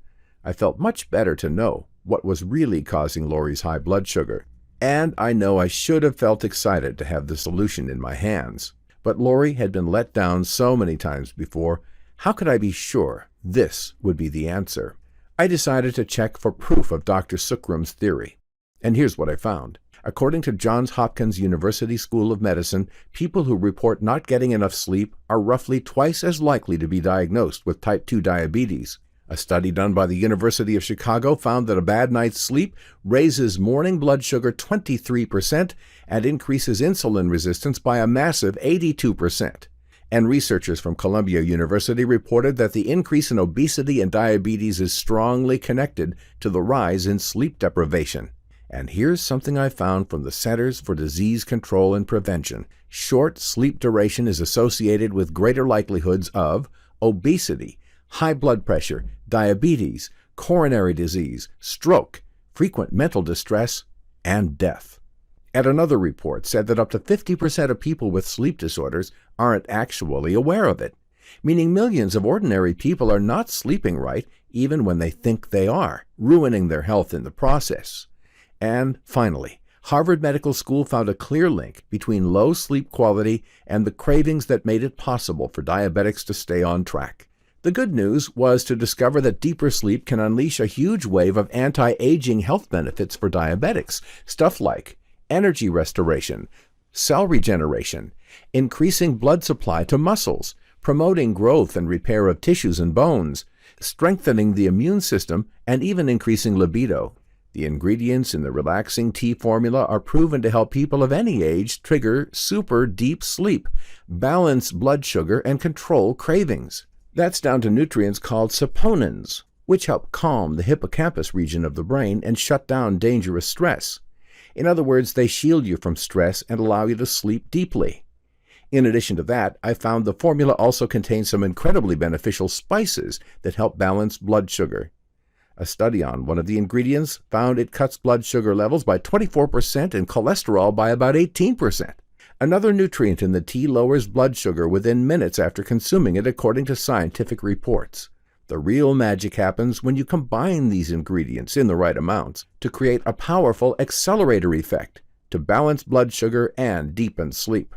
I felt much better to know what was really causing Lori's high blood sugar. And I know I should have felt excited to have the solution in my hands. But Lori had been let down so many times before. How could I be sure this would be the answer? I decided to check for proof of Dr. Sukram's theory. And here's what I found. According to Johns Hopkins University School of Medicine, people who report not getting enough sleep are roughly twice as likely to be diagnosed with type 2 diabetes. A study done by the University of Chicago found that a bad night's sleep raises morning blood sugar 23% and increases insulin resistance by a massive 82%. And researchers from Columbia University reported that the increase in obesity and diabetes is strongly connected to the rise in sleep deprivation. And here's something I found from the Centers for Disease Control and Prevention. Short sleep duration is associated with greater likelihoods of obesity, high blood pressure, diabetes, coronary disease, stroke, frequent mental distress, and death. And another report said that up to 50% of people with sleep disorders aren't actually aware of it, meaning millions of ordinary people are not sleeping right even when they think they are, ruining their health in the process. And finally, Harvard Medical School found a clear link between low sleep quality and the cravings that made it possible for diabetics to stay on track. The good news was to discover that deeper sleep can unleash a huge wave of anti-aging health benefits for diabetics, stuff like energy restoration, cell regeneration, increasing blood supply to muscles, promoting growth and repair of tissues and bones, strengthening the immune system, and even increasing libido. The ingredients in the relaxing tea formula are proven to help people of any age trigger super deep sleep, balance blood sugar, and control cravings. That's down to nutrients called saponins, which help calm the hippocampus region of the brain and shut down dangerous stress. In other words, they shield you from stress and allow you to sleep deeply. In addition to that, I found the formula also contains some incredibly beneficial spices that help balance blood sugar. A study on one of the ingredients found it cuts blood sugar levels by 24% and cholesterol by about 18%. Another nutrient in the tea lowers blood sugar within minutes after consuming it, according to scientific reports. The real magic happens when you combine these ingredients in the right amounts to create a powerful accelerator effect to balance blood sugar and deepen sleep.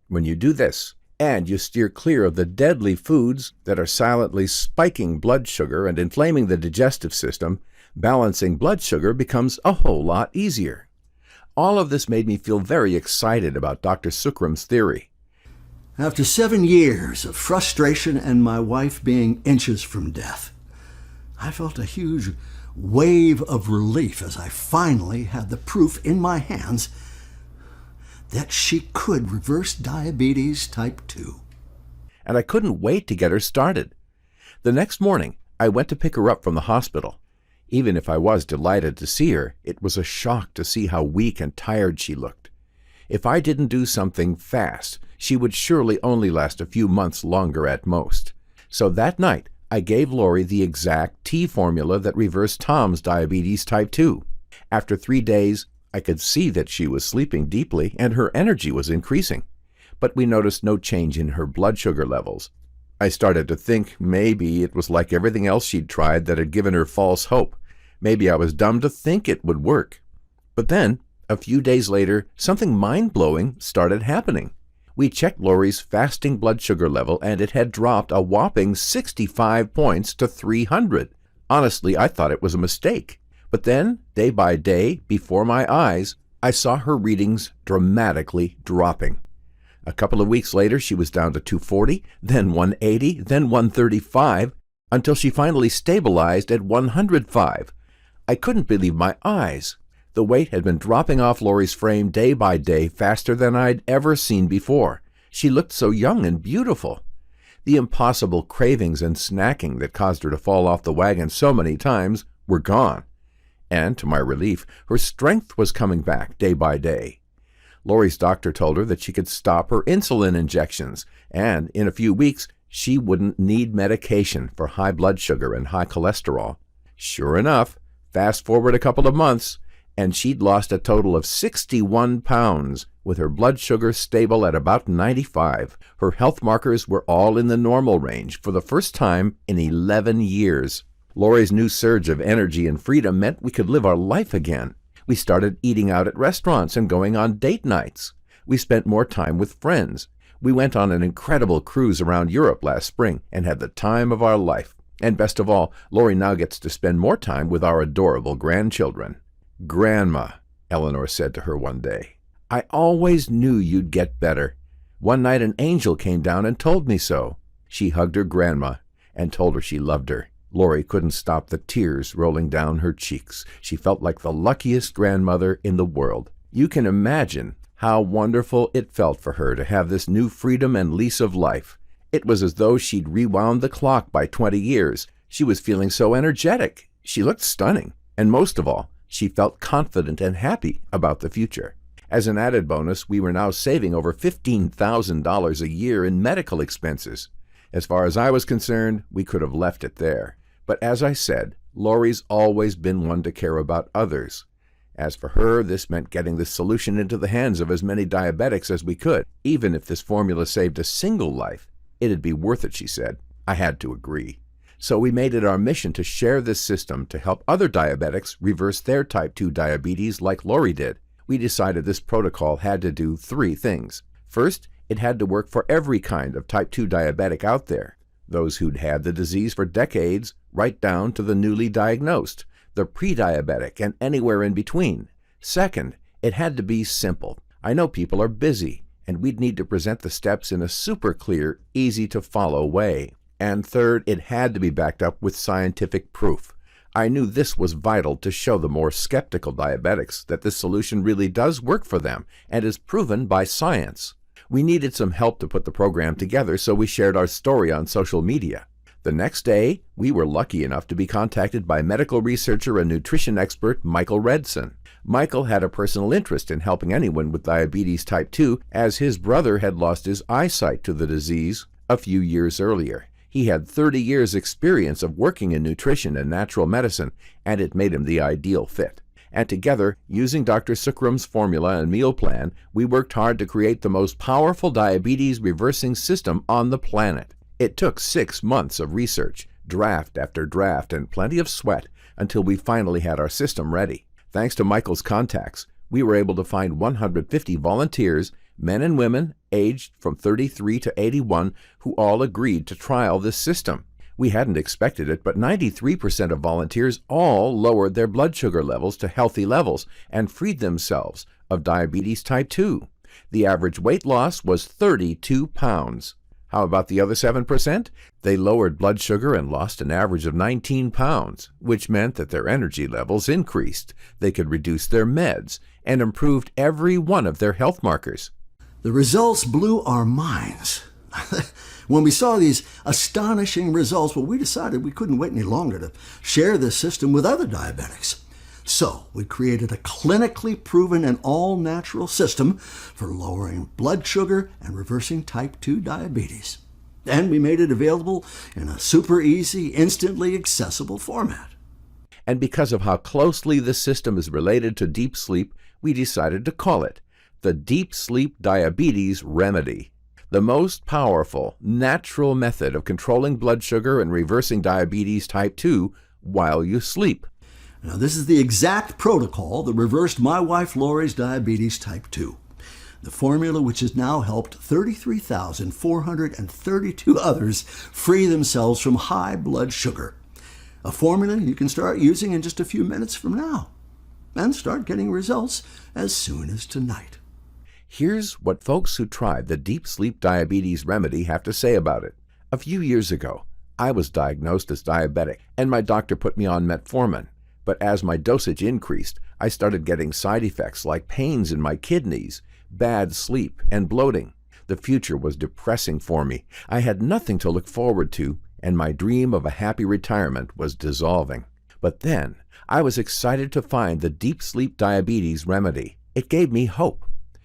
When you do this, and you steer clear of the deadly foods that are silently spiking blood sugar and inflaming the digestive system, balancing blood sugar becomes a whole lot easier. All of this made me feel very excited about Dr. Sukram's theory. After 7 years of frustration and my wife being inches from death, I felt a huge wave of relief as I finally had the proof in my hands that she could reverse diabetes type 2. And I couldn't wait to get her started. The next morning, I went to pick her up from the hospital. Even if I was delighted to see her, it was a shock to see how weak and tired she looked. If I didn't do something fast, she would surely only last a few months longer at most. So that night, I gave Lori the exact tea formula that reversed Tom's diabetes type 2. After 3 days, I could see that she was sleeping deeply and her energy was increasing. But we noticed no change in her blood sugar levels. I started to think maybe it was like everything else she'd tried that had given her false hope. Maybe I was dumb to think it would work. But then, a few days later, something mind-blowing started happening. We checked Lori's fasting blood sugar level, and it had dropped a whopping 65 points to 300. Honestly, I thought it was a mistake. But then, day by day, before my eyes, I saw her readings dramatically dropping. A couple of weeks later, she was down to 240, then 180, then 135, until she finally stabilized at 105. I couldn't believe my eyes. The weight had been dropping off Lori's frame day by day faster than I'd ever seen before. She looked so young and beautiful. The impossible cravings and snacking that caused her to fall off the wagon so many times were gone. And, to my relief, her strength was coming back day by day. Lori's doctor told her that she could stop her insulin injections, and in a few weeks, she wouldn't need medication for high blood sugar and high cholesterol. Sure enough, fast forward a couple of months, and she'd lost a total of 61 pounds, with her blood sugar stable at about 95. Her health markers were all in the normal range for the first time in 11 years. Lori's new surge of energy and freedom meant we could live our life again. We started eating out at restaurants and going on date nights. We spent more time with friends. We went on an incredible cruise around Europe last spring and had the time of our life. And best of all, Lori now gets to spend more time with our adorable grandchildren. "Grandma," Eleanor said to her one day, "I always knew you'd get better. One night an angel came down and told me so." She hugged her grandma and told her she loved her. Lori couldn't stop the tears rolling down her cheeks. She felt like the luckiest grandmother in the world. You can imagine how wonderful it felt for her to have this new freedom and lease of life. It was as though she'd rewound the clock by 20 years. She was feeling so energetic. She looked stunning. And most of all, she felt confident and happy about the future. As an added bonus, we were now saving over $15,000 a year in medical expenses. As far as I was concerned, we could have left it there. But as I said, Lori's always been one to care about others. As for her, this meant getting this solution into the hands of as many diabetics as we could. Even if this formula saved a single life, it'd be worth it, she said. I had to agree. So we made it our mission to share this system to help other diabetics reverse their type 2 diabetes like Lori did. We decided this protocol had to do 3 things. First, it had to work for every kind of type 2 diabetic out there. Those who'd had the disease for decades, right down to the newly diagnosed, the pre-diabetic, and anywhere in between. Second, it had to be simple. I know people are busy, and we'd need to present the steps in a super clear, easy-to-follow way. And third, it had to be backed up with scientific proof. I knew this was vital to show the more skeptical diabetics that this solution really does work for them and is proven by science. We needed some help to put the program together, so we shared our story on social media. The next day, we were lucky enough to be contacted by medical researcher and nutrition expert Michael Redson. Michael had a personal interest in helping anyone with diabetes type 2, as his brother had lost his eyesight to the disease a few years earlier. He had 30 years' experience of working in nutrition and natural medicine, and it made him the ideal fit. And together, using Dr. Sukram's formula and meal plan, we worked hard to create the most powerful diabetes-reversing system on the planet. It took 6 months of research, draft after draft, and plenty of sweat until we finally had our system ready. Thanks to Michael's contacts, we were able to find 150 volunteers, men and women, aged from 33 to 81, who all agreed to trial this system. We hadn't expected it, but 93% of volunteers all lowered their blood sugar levels to healthy levels and freed themselves of diabetes type 2. The average weight loss was 32 pounds. How about the other 7%? They lowered blood sugar and lost an average of 19 pounds, which meant that their energy levels increased. They could reduce their meds and improved every one of their health markers. The results blew our minds. When we saw these astonishing results, well, we decided we couldn't wait any longer to share this system with other diabetics. So we created a clinically proven and all-natural system for lowering blood sugar and reversing type 2 diabetes. And we made it available in a super easy, instantly accessible format. And because of how closely this system is related to deep sleep, we decided to call it the Deep Sleep Diabetes Remedy. The most powerful, natural method of controlling blood sugar and reversing diabetes type 2 while you sleep. Now, this is the exact protocol that reversed my wife Lori's diabetes type 2. The formula which has now helped 33,432 others free themselves from high blood sugar. A formula you can start using in just a few minutes from now and start getting results as soon as tonight. Here's what folks who tried the Deep Sleep Diabetes Remedy have to say about it. A few years ago, I was diagnosed as diabetic, and my doctor put me on metformin. But as my dosage increased, I started getting side effects like pains in my kidneys, bad sleep, and bloating. The future was depressing for me. I had nothing to look forward to, and my dream of a happy retirement was dissolving. But then, I was excited to find the Deep Sleep Diabetes Remedy. It gave me hope.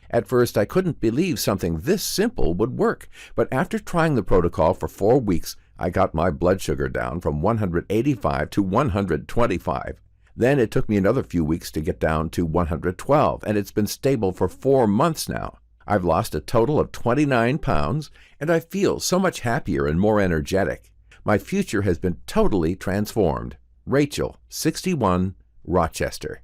At first, I couldn't believe something this simple would work, but after trying the protocol for 4 weeks, I got my blood sugar down from 185 to 125. Then it took me another few weeks to get down to 112, and it's been stable for 4 months now. I've lost a total of 29 pounds, and I feel so much happier and more energetic. My future has been totally transformed. Rachel, 61, Rochester.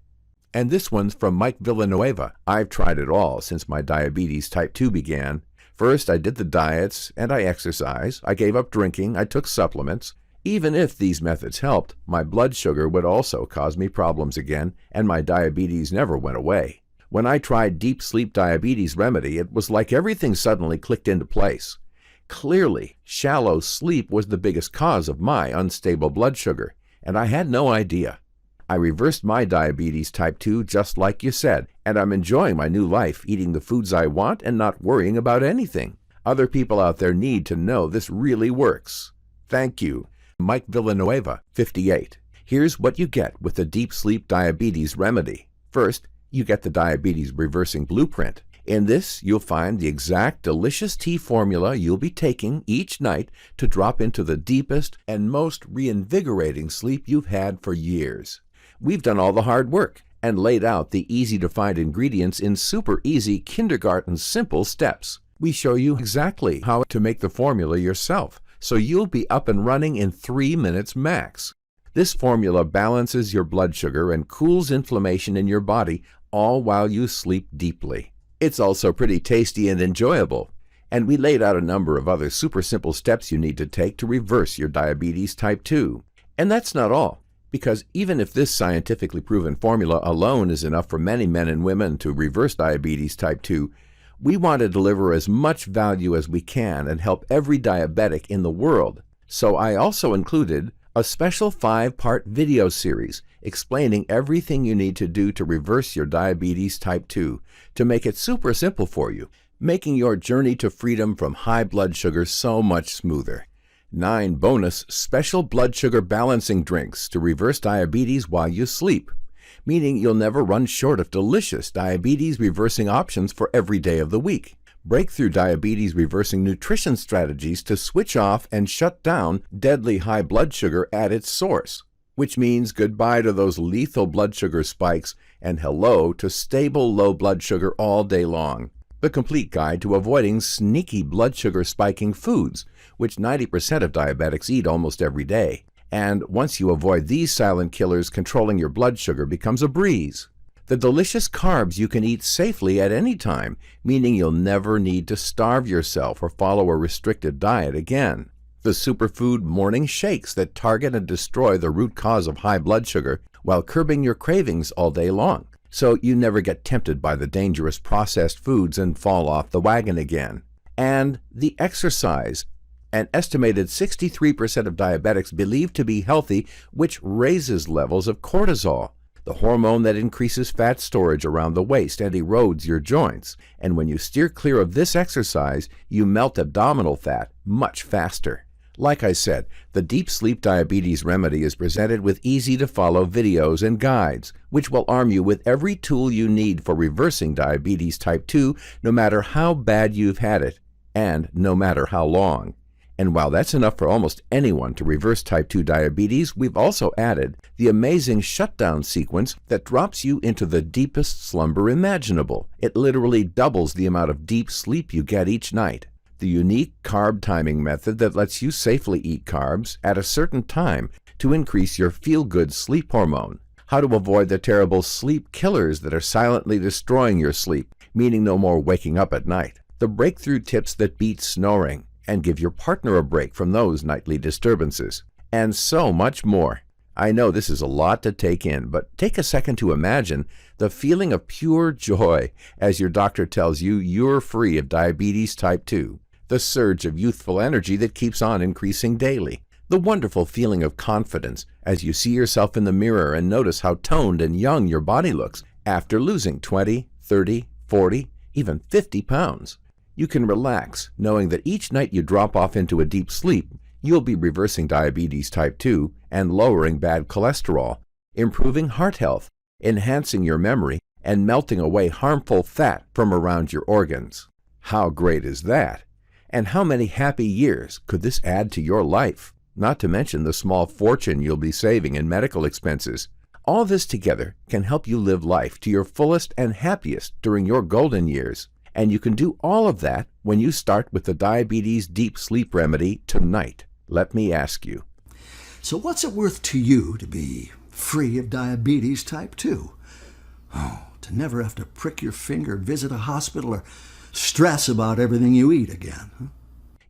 And this one's from Mike Villanueva. I've tried it all since my diabetes type 2 began. First, I did the diets and I exercised. I gave up drinking. I took supplements. Even if these methods helped, my blood sugar would also cause me problems again, and my diabetes never went away. When I tried Deep Sleep Diabetes Remedy, it was like everything suddenly clicked into place. Clearly, shallow sleep was the biggest cause of my unstable blood sugar, and I had no idea. I reversed my diabetes type 2 just like you said, and I'm enjoying my new life, eating the foods I want and not worrying about anything. Other people out there need to know this really works. Thank you. Mike Villanueva, 58. Here's what you get with the Deep Sleep Diabetes Remedy. First, you get the Diabetes Reversing Blueprint. In this, you'll find the exact delicious tea formula you'll be taking each night to drop into the deepest and most reinvigorating sleep you've had for years. We've done all the hard work and laid out the easy-to-find ingredients in super easy kindergarten simple steps. We show you exactly how to make the formula yourself, so you'll be up and running in 3 minutes max. This formula balances your blood sugar and cools inflammation in your body, all while you sleep deeply. It's also pretty tasty and enjoyable. And we laid out a number of other super simple steps you need to take to reverse your diabetes type 2. And that's not all. Because even if this scientifically proven formula alone is enough for many men and women to reverse diabetes type 2, we want to deliver as much value as we can and help every diabetic in the world. So I also included a special 5-part video series explaining everything you need to do to reverse your diabetes type 2 to make it super simple for you, making your journey to freedom from high blood sugar so much smoother. 9 bonus special blood sugar balancing drinks to reverse diabetes while you sleep, meaning you'll never run short of delicious diabetes reversing options for every day of the week. Breakthrough diabetes reversing nutrition strategies to switch off and shut down deadly high blood sugar at its source, which means goodbye to those lethal blood sugar spikes and hello to stable low blood sugar all day long. The complete guide to avoiding sneaky blood sugar spiking foods, which 90% of diabetics eat almost every day. And once you avoid these silent killers, controlling your blood sugar becomes a breeze. The delicious carbs you can eat safely at any time, meaning you'll never need to starve yourself or follow a restricted diet again. The superfood morning shakes that target and destroy the root cause of high blood sugar while curbing your cravings all day long, so you never get tempted by the dangerous processed foods and fall off the wagon again. And the exercise. An estimated 63% of diabetics believe to be healthy, which raises levels of cortisol, the hormone that increases fat storage around the waist and erodes your joints. And when you steer clear of this exercise, you melt abdominal fat much faster. Like I said, the Deep Sleep Diabetes Remedy is presented with easy-to-follow videos and guides, which will arm you with every tool you need for reversing diabetes type 2, no matter how bad you've had it, and no matter how long. And while that's enough for almost anyone to reverse type 2 diabetes, we've also added the amazing shutdown sequence that drops you into the deepest slumber imaginable. It literally doubles the amount of deep sleep you get each night. The unique carb timing method that lets you safely eat carbs at a certain time to increase your feel-good sleep hormone. How to avoid the terrible sleep killers that are silently destroying your sleep, meaning no more waking up at night. The breakthrough tips that beat snoring and give your partner a break from those nightly disturbances. And so much more. I know this is a lot to take in, but take a second to imagine the feeling of pure joy as your doctor tells you you're free of diabetes type 2, the surge of youthful energy that keeps on increasing daily, the wonderful feeling of confidence as you see yourself in the mirror and notice how toned and young your body looks after losing 20, 30, 40, even 50 pounds. You can relax knowing that each night you drop off into a deep sleep, you'll be reversing diabetes type 2 and lowering bad cholesterol, improving heart health, enhancing your memory, and melting away harmful fat from around your organs. How great is that? And how many happy years could this add to your life? Not to mention the small fortune you'll be saving in medical expenses. All this together can help you live life to your fullest and happiest during your golden years. And you can do all of that when you start with the Diabetes Deep Sleep Remedy tonight. Let me ask you. So what's it worth to you to be free of diabetes type 2? Oh, to never have to prick your finger, visit a hospital, or stress about everything you eat again. Huh?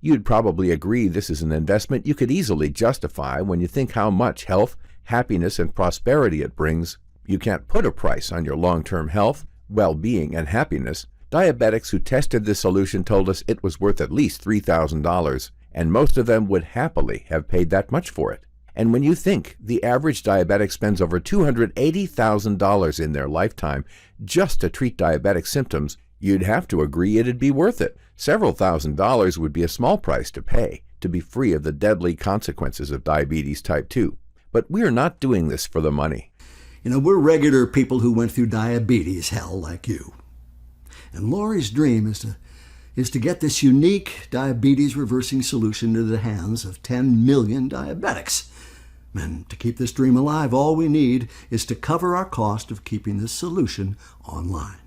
You'd probably agree this is an investment you could easily justify when you think how much health, happiness, and prosperity it brings. You can't put a price on your long-term health, well-being, and happiness. Diabetics who tested this solution told us it was worth at least $3,000, and most of them would happily have paid that much for it. And when you think the average diabetic spends over $280,000 in their lifetime just to treat diabetic symptoms, you'd have to agree it'd be worth it. Several $1,000s would be a small price to pay to be free of the deadly consequences of diabetes type 2. But we're not doing this for the money. You know, we're regular people who went through diabetes hell like you. And Lori's dream is to get this unique diabetes reversing solution into the hands of 10 million diabetics. And to keep this dream alive, all we need is to cover our cost of keeping this solution online.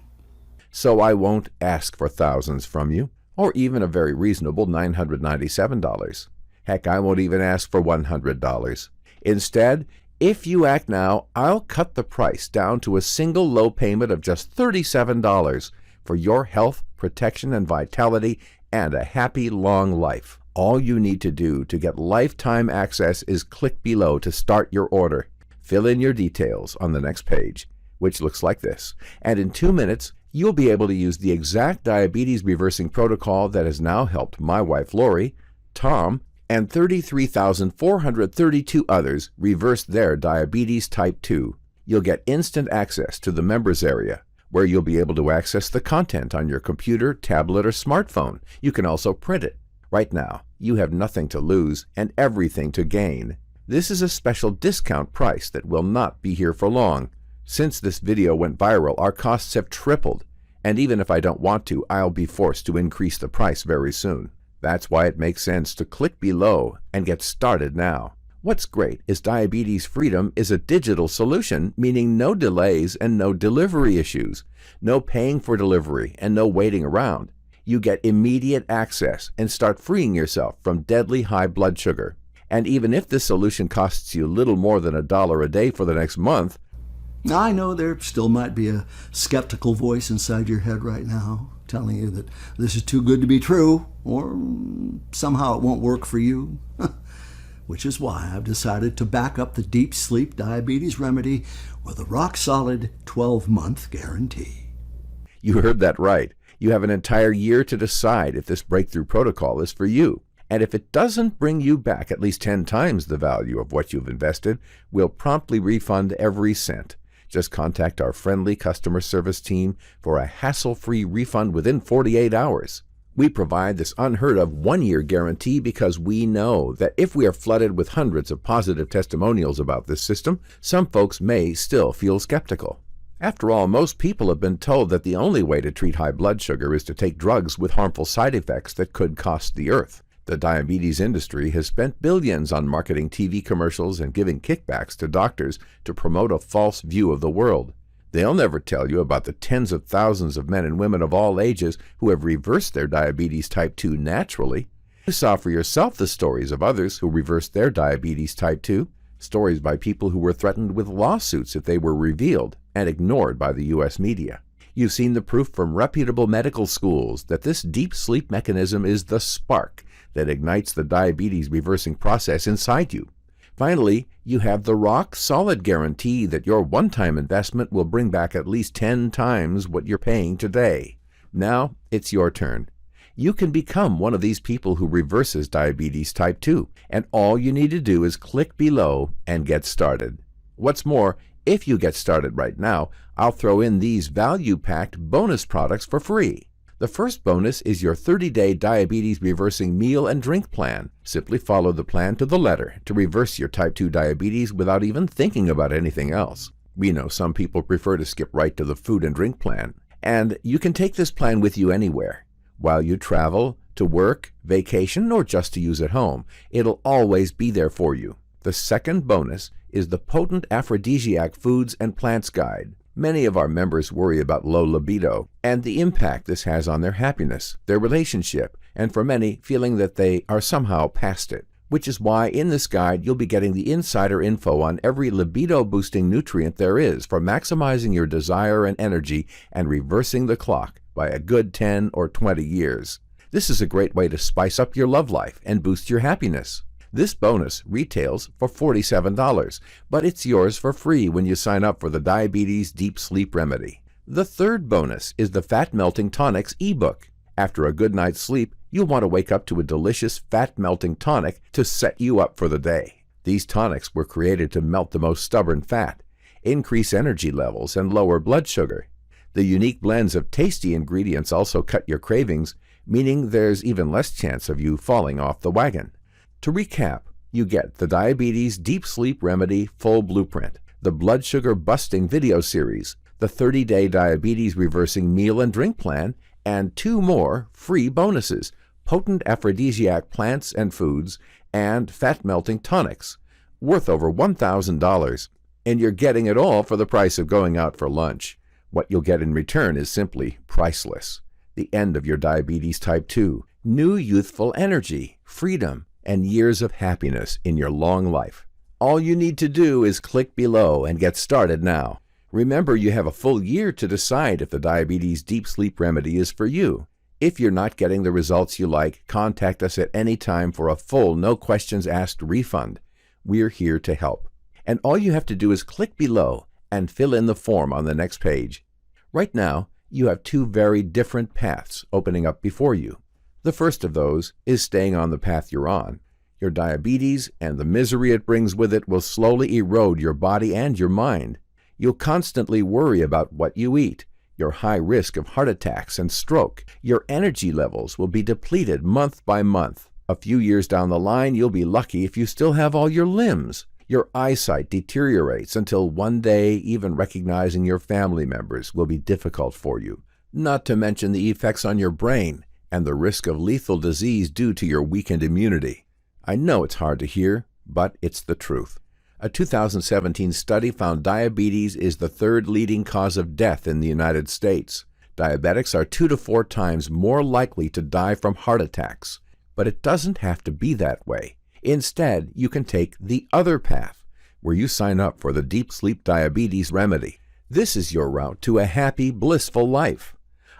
So I won't ask for thousands from you, or even a very reasonable $997. Heck, I won't even ask for $100. Instead, if you act now, I'll cut the price down to a single low payment of just $37 for your health, protection, and vitality, and a happy, long life. All you need to do to get lifetime access is click below to start your order. Fill in your details on the next page, which looks like this, and in 2 minutes, you'll be able to use the exact diabetes reversing protocol that has now helped my wife Lori, Tom, and 33,432 others reverse their diabetes type 2. You'll get instant access to the members area, where you'll be able to access the content on your computer, tablet, or smartphone. You can also print it. Right now, you have nothing to lose and everything to gain. This is a special discount price that will not be here for long. Since this video went viral, our costs have tripled, and even if I don't want to, I'll be forced to increase the price very soon. That's why it makes sense to click below and get started now. What's great is Diabetes Freedom is a digital solution, meaning no delays and no delivery issues, no paying for delivery and no waiting around. You get immediate access and start freeing yourself from deadly high blood sugar. And even if this solution costs you little more than $1 a day for the next month, I know there still might be a skeptical voice inside your head right now telling you that this is too good to be true, or somehow it won't work for you. Which is why I've decided to back up the Deep Sleep Diabetes Remedy with a rock-solid 12-month guarantee. You heard that right. You have an entire year to decide if this breakthrough protocol is for you. And if it doesn't bring you back at least 10 times the value of what you've invested, we'll promptly refund every cent. Just contact our friendly customer service team for a hassle-free refund within 48 hours. We provide this unheard-of 1-year guarantee because we know that if we are flooded with hundreds of positive testimonials about this system, some folks may still feel skeptical. After all, most people have been told that the only way to treat high blood sugar is to take drugs with harmful side effects that could cost the earth. The diabetes industry has spent billions on marketing TV commercials and giving kickbacks to doctors to promote a false view of the world. They'll never tell you about the tens of thousands of men and women of all ages who have reversed their diabetes type 2 naturally. You saw for yourself the stories of others who reversed their diabetes type 2, stories by people who were threatened with lawsuits if they were revealed and ignored by the U.S. media. You've seen the proof from reputable medical schools that this deep sleep mechanism is the spark that ignites the diabetes reversing process inside you. Finally, you have the rock-solid guarantee that your one-time investment will bring back at least 10 times what you're paying today. Now, it's your turn. You can become one of these people who reverses diabetes type 2, and all you need to do is click below and get started. What's more, if you get started right now, I'll throw in these value-packed bonus products for free. The first bonus is your 30-day diabetes reversing meal and drink plan. Simply follow the plan to the letter to reverse your type 2 diabetes without even thinking about anything else. We know some people prefer to skip right to the food and drink plan, and you can take this plan with you anywhere. While you travel, to work, vacation, or just to use at home, it'll always be there for you. The second bonus is the Potent Aphrodisiac Foods and Plants Guide. Many of our members worry about low libido and the impact this has on their happiness, their relationship, and for many, feeling that they are somehow past it. Which is why in this guide you'll be getting the insider info on every libido-boosting nutrient there is for maximizing your desire and energy and reversing the clock by a good 10 or 20 years. This is a great way to spice up your love life and boost your happiness. This bonus retails for $47, but it's yours for free when you sign up for the Diabetes Deep Sleep Remedy. The third bonus is the Fat Melting Tonics ebook. After a good night's sleep, you'll want to wake up to a delicious fat-melting tonic to set you up for the day. These tonics were created to melt the most stubborn fat, increase energy levels, and lower blood sugar. The unique blends of tasty ingredients also cut your cravings, meaning there's even less chance of you falling off the wagon. To recap, you get the Diabetes Deep Sleep Remedy Full Blueprint, the Blood Sugar Busting video series, the 30-day Diabetes Reversing Meal and Drink Plan, and 2 more free bonuses, Potent Aphrodisiac Plants and Foods, and Fat Melting Tonics, worth over $1,000. And you're getting it all for the price of going out for lunch. What you'll get in return is simply priceless. The end of your diabetes type 2, new youthful energy, freedom, and years of happiness in your long life. All you need to do is click below and get started now. Remember, you have a full year to decide if the Diabetes Deep Sleep Remedy is for you. If you're not getting the results you like, contact us at any time for a full, no questions asked refund. We're here to help. And all you have to do is click below and fill in the form on the next page. Right now, you have 2 very different paths opening up before you. The first of those is staying on the path you're on. Your diabetes and the misery it brings with it will slowly erode your body and your mind. You'll constantly worry about what you eat, your high risk of heart attacks and stroke. Your energy levels will be depleted month by month. A few years down the line, you'll be lucky if you still have all your limbs. Your eyesight deteriorates until one day even recognizing your family members will be difficult for you. Not to mention the effects on your brain and the risk of lethal disease due to your weakened immunity. I know it's hard to hear, but it's the truth. A 2017 study found diabetes is the 3rd leading cause of death in the United States. Diabetics are 2 to 4 times more likely to die from heart attacks. But it doesn't have to be that way. Instead, you can take the other path, where you sign up for the Deep Sleep Diabetes Remedy. This is your route to a happy, blissful life.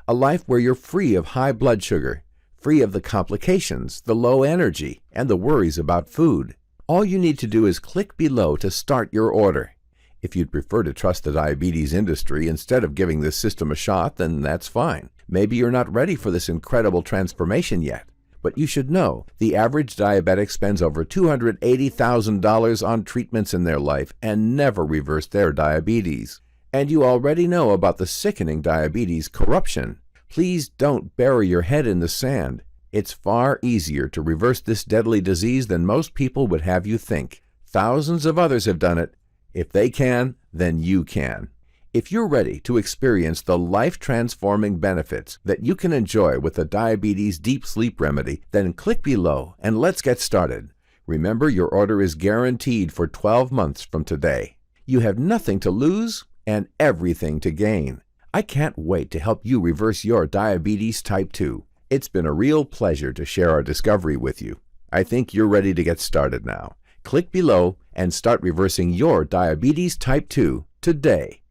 A life where you're free of high blood sugar, free of the complications, the low energy, and the worries about food. All you need to do is click below to start your order. If you'd prefer to trust the diabetes industry instead of giving this system a shot, then that's fine. Maybe you're not ready for this incredible transformation yet. But you should know, the average diabetic spends over $280,000 on treatments in their life and never reverse their diabetes. And you already know about the sickening diabetes corruption. Please don't bury your head in the sand. It's far easier to reverse this deadly disease than most people would have you think. Thousands of others have done it. If they can, then you can. If you're ready to experience the life-transforming benefits that you can enjoy with the Diabetes Deep Sleep Remedy, then click below and let's get started. Remember, your order is guaranteed for 12 months from today. You have nothing to lose and everything to gain. I can't wait to help you reverse your diabetes type 2. It's been a real pleasure to share our discovery with you. I think you're ready to get started now. Click below and start reversing your diabetes type 2 today.